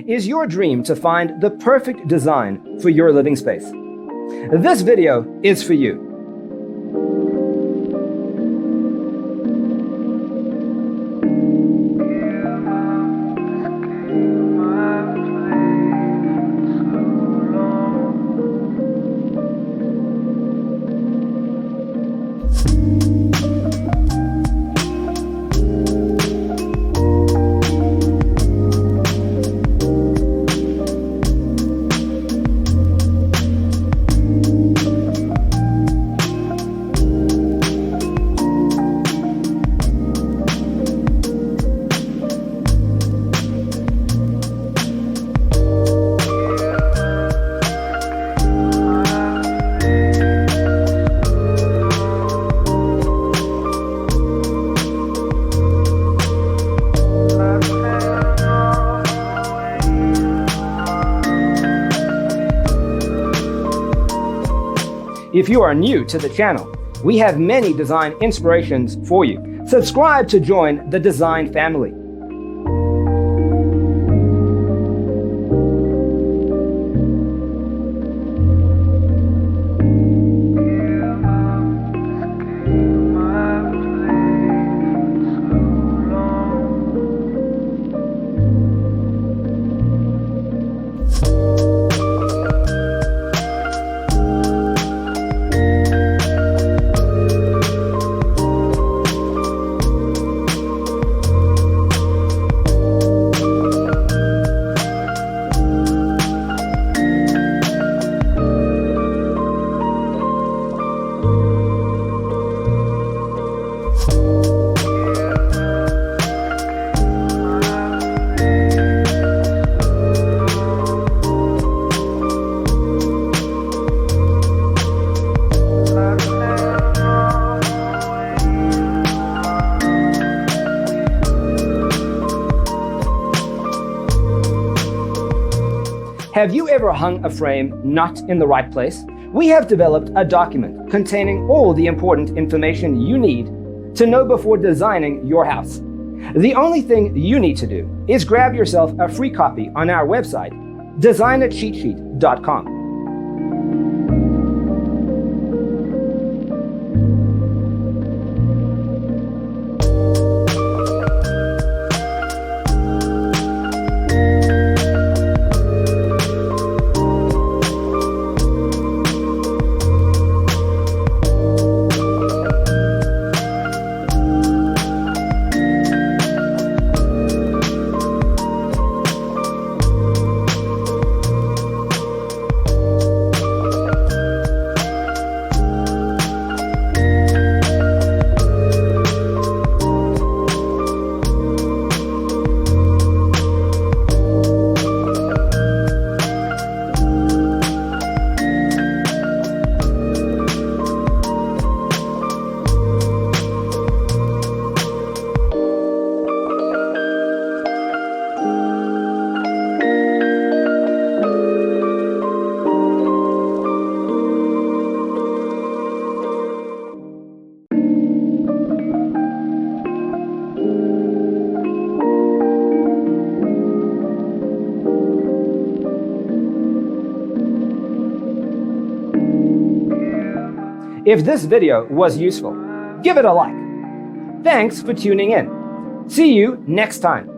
Is your dream to find the perfect design for your living space? This video is for you. If you are new to the channel, we have many design inspirations for you. Subscribe to join the design family. Have you ever hung a frame not in the right place? We have developed a document containing all the important information you need to know before designing your house. The only thing you need to do is grab yourself a free copy on our website, designercheatsheet.com. If this video was useful, give it a like. Thanks for tuning in. See you next time.